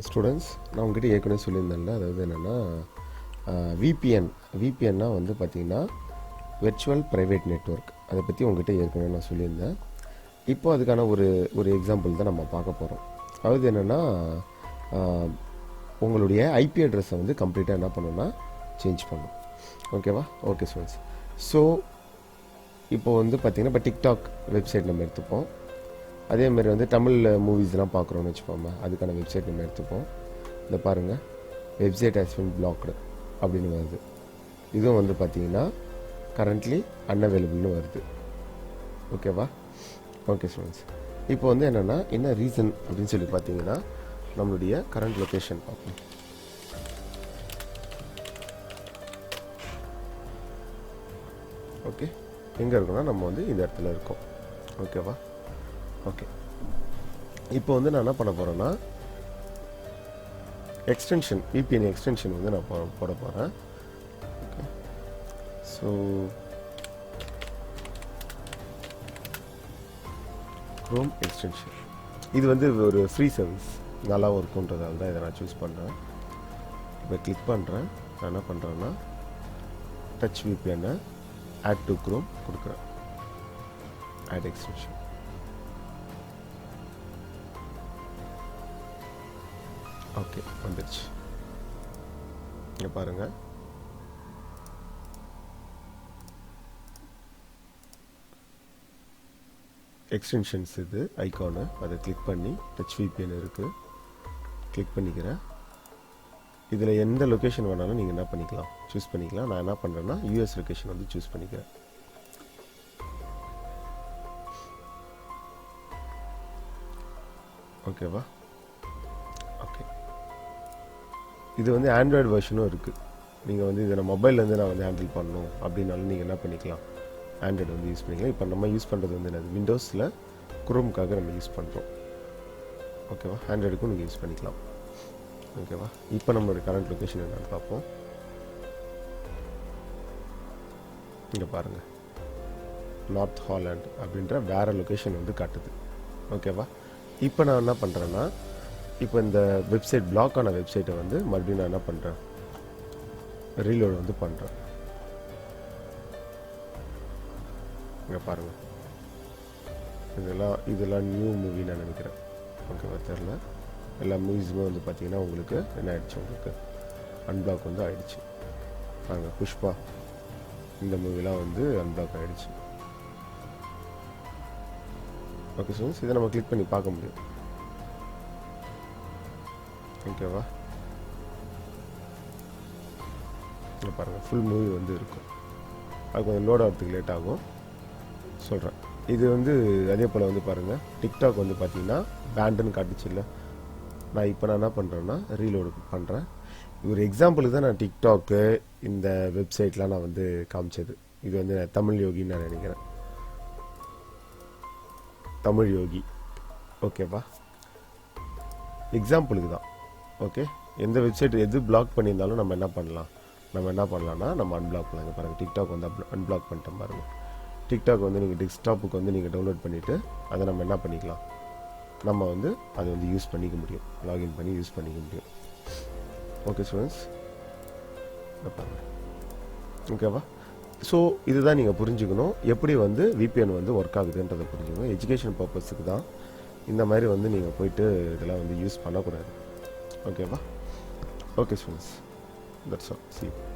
Students, நான் உங்ககிட்ட ஏற்கனவே சொல்லியிருந்தேன்ல, அதாவது என்னென்னா விபிஎன்னா வந்து பார்த்திங்கன்னா வெர்ச்சுவல் ப்ரைவேட் நெட்வொர்க். அதை பற்றி உங்ககிட்ட ஏற்கனவே நான் சொல்லியிருந்தேன். இப்போ அதுக்கான ஒரு எக்ஸாம்பிள் தான் நம்ம பார்க்க போகிறோம். அதாவது என்னென்னா உங்களுடைய ஐபி அட்ரஸை வந்து கம்ப்ளீட்டாக என்ன பண்ணணும்னா சேஞ்ச் பண்ணணும். ஓகேவா? Okay students. ஸோ இப்போ வந்து பார்த்திங்கன்னா இப்போ டிக்டாக் வெப்சைட் நம்ம எடுத்துப்போம். அதேமாதிரி வந்து தமிழ் மூவிஸ்லாம் பார்க்குறோன்னு வச்சுப்போம், அதுக்கான வெப்சைட் நம்ம எடுத்துப்போம். இதை பாருங்கள், வெப்சைட் ஹஸ் பீன் பிளாக்டு அப்படின்னு வருது. இதுவும் வந்து பார்த்திங்கன்னா கரண்ட்லி அன்அவைலபிள்னு வருது. ஓகேவா? Okay students. இப்போ வந்து என்னென்னா என்ன ரீசன் அப்படின்னு சொல்லி பார்த்தீங்கன்னா நம்மளுடைய கரண்ட் லொக்கேஷன் பார்ப்போம். ஓகே, எங்கே இருக்கோம்னா நம்ம வந்து இந்த இடத்துல இருக்கோம். ஓகேவா? ஓகே, இப்போ வந்து நான் என்ன பண்ண போகிறேன்னா எக்ஸ்டென்ஷன், விபிஎன் எக்ஸ்டென்ஷன் வந்து நான் போட போகிறேன். ஓகே, ஸோ க்ரோம் எக்ஸ்டென்ஷன் இது வந்து ஒரு ஃப்ரீ சர்வீஸ், நல்லாவும் இருக்குன்றதால தான் இதை நான் சூஸ் பண்ணுறேன். இப்போ கிளிக் பண்ணுறேன். நான் என்ன பண்ணுறேன்னா டச் விபிஎன்னை ஆட் டு க்ரோம் கொடுக்குறேன். Add extension. ஓகே, வந்துடுச்சு. இங்கே பாருங்கள், எக்ஸ்டென்ஷன்ஸ் இது ஐக்கானு, அதை கிளிக் பண்ணி டச் விபிஎன் இருக்குது, கிளிக் பண்ணிக்கிறேன். இதில் எந்த லொக்கேஷன் வேணாலும் நீங்கள் என்ன பண்ணிக்கலாம், சூஸ் பண்ணிக்கலாம். நான் என்ன பண்ணுறேன்னா யூஎஸ் லொக்கேஷன் வந்து சூஸ் பண்ணிக்கிறேன். ஓகேவா? ஓகே, இது வந்து ஆண்ட்ராய்டு வெர்ஷனும் இருக்குது. நீங்கள் வந்து இதை மொபைல்லேருந்து நான் வந்து ஹேண்டில் பண்ணணும் அப்படின்னாலும் நீங்கள் என்ன பண்ணிக்கலாம், ஆண்ட்ராய்டு வந்து யூஸ் பண்ணிக்கலாம். இப்போ நம்ம யூஸ் பண்ணுறது வந்து என்னது, விண்டோஸில் குரோமுக்காக நம்ம யூஸ் பண்ணுறோம். ஓகேவா? ஆண்ட்ராய்டுக்கும் நீங்கள் யூஸ் பண்ணிக்கலாம். ஓகேவா? இப்போ நம்மளோட கரண்ட் லொக்கேஷன் என்னன்னு பார்ப்போம். இங்கே பாருங்கள், நார்த் ஹாலண்ட் அப்படின்ற வேறு லொக்கேஷன் வந்து காட்டுது. ஓகேவா? இப்போ நான் என்ன பண்ணுறேன்னா இப்போ இந்த வெப்சைட் பிளாக் ஆன வெப்சைட்டை வந்து மறுபடியும் நான் என்ன பண்ணுறேன், ரீலோட் வந்து பண்ணுறேன். இங்கே பாருங்கள், இதெல்லாம் நியூ மூவி நான் நினைக்கிறேன். ஓகேவா? தெரில, எல்லா மூவிஸுமே வந்து பார்த்திங்கன்னா உங்களுக்கு என்ன ஆகிடுச்சு, உங்களுக்கு அன்பிளாக் வந்து ஆகிடுச்சு. பாருங்கள், புஷ்பா இந்த மூவிலாம் வந்து அன்பிளாக் ஆகிடுச்சு. ஓகே ஸ்டூடெண்ட்ஸ், இதை நம்ம கிளிக் பண்ணி பார்க்க முடியும். ஓகேவா? இங்கே பாருங்கள், ஃபுல் மூவி வந்து இருக்கும். அது கொஞ்சம் லோட் ஆகிறதுக்கு லேட் ஆகும் சொல்கிறேன். இது வந்து அதே போல் வந்து பாருங்கள், டிக்டாக் வந்து பார்த்திங்கன்னா பேண்டுன்னு காட்டுச்சு இல்லை. நான் இப்போ நான் என்ன பண்ணுறேன்னா ரீலோடு பண்ணுறேன். ஒரு எக்ஸாம்பிளுக்கு தான் நான் டிக்டாக்கு இந்த வெப்சைட்லாம் நான் வந்து காமிச்சது. இது வந்து தமிழ் யோகின்னு நான் நினைக்கிறேன், தமிழ் யோகி. ஓகேவா? எக்ஸாம்பிளுக்கு தான். ஓகே, எந்த வெப்சைட் எது பிளாக் பண்ணியிருந்தாலும் நம்ம என்ன பண்ணலாம்னா நம்ம அன்பிளாக் பண்ணலாம். பாருங்கள், டிக்டாக் வந்து அன்பிளாக் பண்ணிட்டோம் பாருங்கள். டிக்டாக் வந்து நீங்கள் டெஸ்க்டாப்புக்கு வந்து நீங்கள் டவுன்லோட் பண்ணிவிட்டு அதை நம்ம என்ன பண்ணிக்கலாம், நம்ம வந்து அதை வந்து யூஸ் பண்ணிக்க முடியும், லாகின் பண்ணி யூஸ் பண்ணிக்க முடியும். ஓகே ஸ்டூடெண்ட்ஸ், பாருங்கள். ஓகேவா? ஸோ இதுதான் நீங்கள் புரிஞ்சுக்கணும், எப்படி வந்து விபிஎன் வந்து ஒர்க் ஆகுதுன்றதை புரிஞ்சுக்கணும். எஜுகேஷன் பர்பஸுக்கு தான் இந்த மாதிரி வந்து நீங்கள் போயிட்டு இதெல்லாம் வந்து யூஸ் பண்ணக்கூடாது. ஓகேவா? Okay students, that's all. See you.